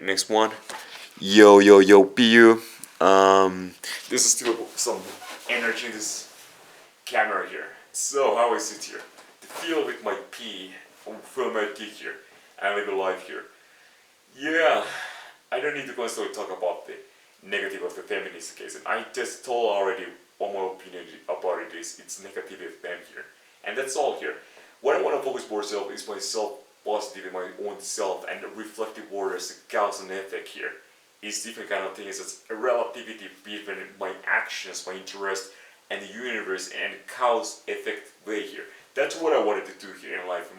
Next one. Yo, yo, yo, PU. This is still some energy in this camera here. So, how I sit here. The feel with my pee, fill my dick here, and live a life here. Yeah, I don't need to constantly talk about the negative of the feminist case. And I just told already what my opinion about it is. It's negative of them here. And that's all here. What I want to focus more on is my self-positive, my own self, and the reflective word as the cause and effect here. Is different kind of things. It's a relativity between my actions, my interest, and the universe, and cause effect way here. That's what I wanted to do here in life.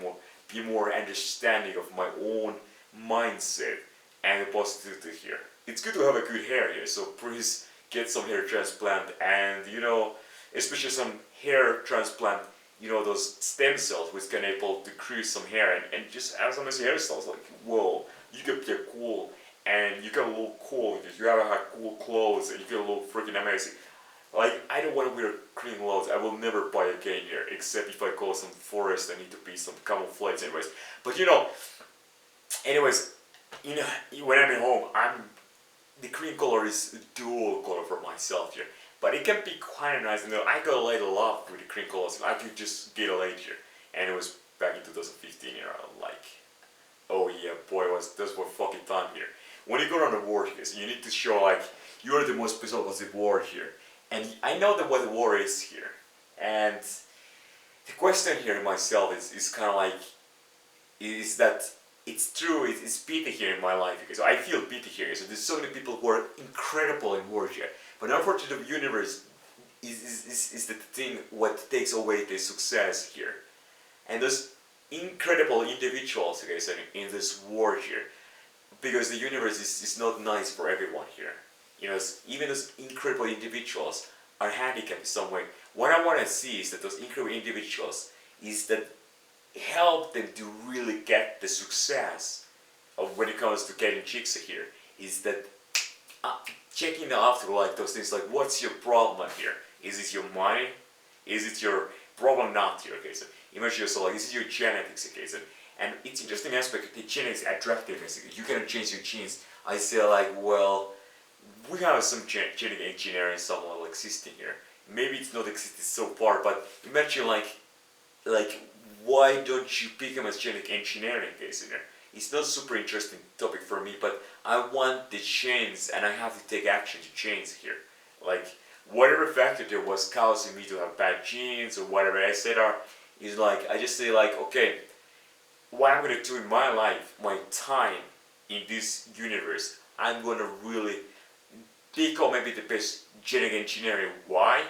Be more understanding of my own mindset and the positivity here. It's good to have a good hair here, so please get some hair transplant, and especially some hair transplant, those stem cells which can able to create some hair, and just have some nice hairstyles. Like, whoa, you can be cool, and you can look cool because you have cool clothes, and you can look freaking amazing. Like, I don't want to wear clean clothes. I will never buy again here, except if I go some forest. I need to be some camouflage, anyways. But anyways, when I'm at home, the green color is a dual color for myself here. But it can be quite nice. I got laid a lot with the green colors. I could just get laid here, and it was back in 2015 here. I'm like, oh yeah, boy, this was fucking time here. When you go on the war here, so you need to show like you're the most positive war here. And I know that what the war is here. And the question here in myself is kind of like, is that it's true, it's pity here in my life. So I feel pity here. So there's so many people who are incredible in war here. But unfortunately, the universe is the thing what takes away the success here. And those incredible individuals, okay, so in this war here, because the universe is not nice for everyone here. Even those incredible individuals are handicapped in some way. What I want to see is that those incredible individuals is that help them to really get the success of when it comes to getting chicks here. Is that checking after like those things like what's your problem here? Is it your money? Is it your problem not here? Okay, so imagine yourself like is it your genetics? Okay, so and it's interesting aspect the genetics attractiveness. You cannot change your genes. I say like well. We have some genetic engineering somewhat existing here. Maybe it's not existed so far, but imagine like why don't you become a genetic engineering case in there? It's not super interesting topic for me, but I want the change and I have to take action to change here. Like whatever factor there was causing me to have bad genes or whatever etc. is like I just say like okay, what I'm gonna do in my life, my time in this universe, I'm gonna really become maybe the best genetic engineering. Why?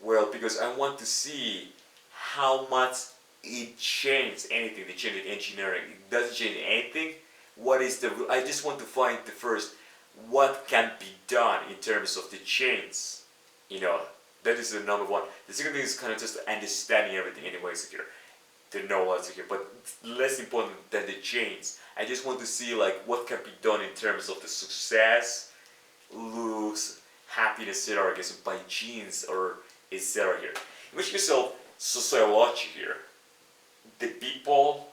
Well, because I want to see how much it changes anything, the genetic engineering. It doesn't change anything. What is I just want to find the first, what can be done in terms of the change. That is the number one. The second thing is kind of just understanding everything anyways here. The knowledge here, but less important than the change. I just want to see like what can be done in terms of the success, looks, happiness, etc. I guess by genes or etc. here. Imagine yourself sociology here. The people,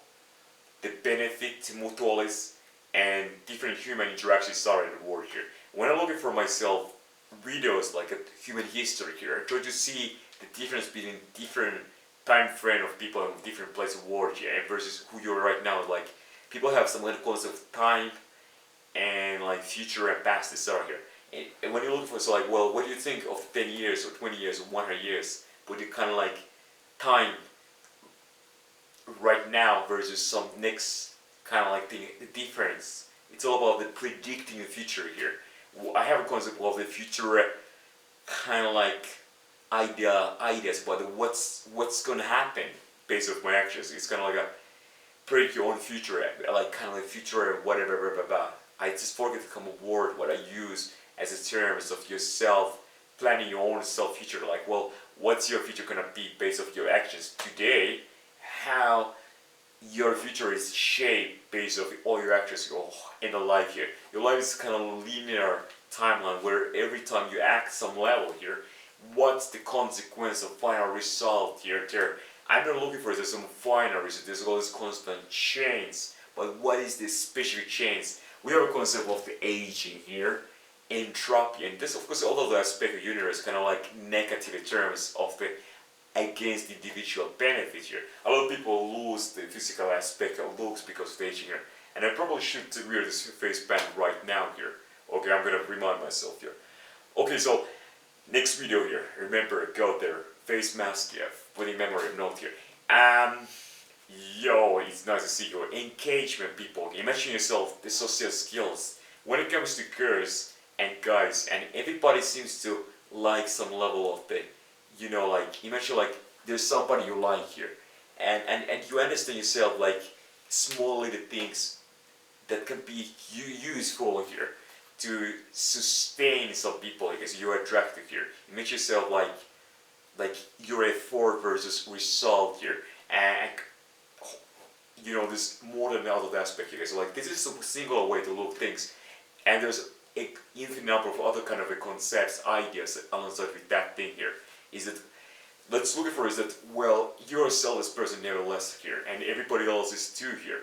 the benefit, mutualists, and different human interactions are in the world here. When I'm looking for myself videos like a human history here, I try to see the difference between different time frame of people in different places of world here versus who you are right now. Like people have some kind of concept of time and like future and past etc. here. And when you look for so like well what do you think of 10 years or 20 years or 100 years, but you kind of like time right now versus some next kind of like thing, the difference. It's all about the predicting the future here. I have a concept of the future kind of like ideas about what's gonna happen based on my actions. It's kind of like a predict your own future, like kind of like future whatever blah, blah, blah. I just forget to come a word what I use as a terms of yourself planning your own self future. Like well what's your future gonna be based off your actions today, how your future is shaped based off all your actions in the life here. Your life is kind of a linear timeline where every time you act some level here, what's the consequence of final result here there. I'm not looking for some final result. There's always constant change, but what is this specific change? we have a concept of the aging here, entropy, and this of course all of the aspect of universe kind of like negative terms of the against individual benefit here. A lot of people lose the physical aspect of looks because of aging here. And I probably should wear this face band right now here. Okay, I'm gonna remind myself here. Okay, so next video here. Remember, go there. Face mask, yeah. Putting memory note here. Yo, it's nice to see you. Engagement, people. Imagine yourself the social skills. When it comes to girls and guys, and everybody seems to like some level of the, you know, like imagine like there's somebody you like here, and you understand yourself like small little things that can be useful here to sustain some people because you're attractive here. You make yourself like your effort versus result here, and you know there's more than the other aspect here. So like this is a single way to look things, and there's an infinite number of other kind of concepts, ideas alongside with that thing here. Is that let's look for is that well you're a selfless person nevertheless here, and everybody else is too here.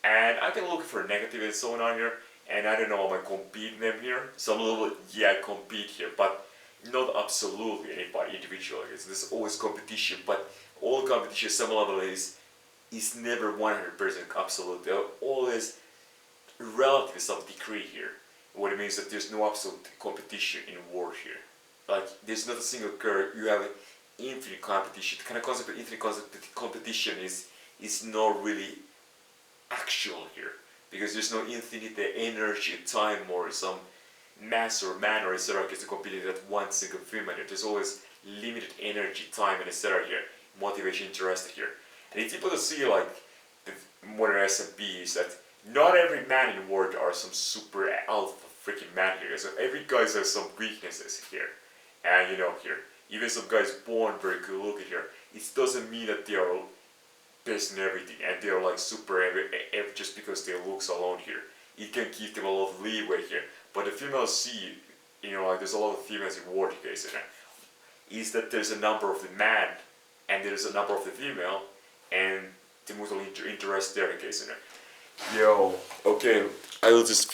And I've been looking for negative and so on here, and I don't know am I competing them here. Some little yeah compete here, but not absolutely anybody individually. There's always competition, but all competition some level is never 100% absolute. There are always relative some degree here. What it means that there's no absolute competition in war here. Like there's not a single girl, you have infinite competition. The kind of concept of infinite competition is not really actual here, because there's no infinite energy, time, or some mass or man or etc. gets to compete at one single female here. There's always limited energy, time, and etc. here, motivation, interest here. And it's important to see like the modern S&P is that not every man in the world are some super alpha freaking man here. So every guy has some weaknesses here. And you know here, even some guys born very good looking here, it doesn't mean that they are best in everything and they are like super just because their looks alone here. It can give them a lot of leeway here. But the females see, you know, like there's a lot of females in war case is that there's a number of the man and there's a number of the female and the mutual interest there case. Yo, okay, I will just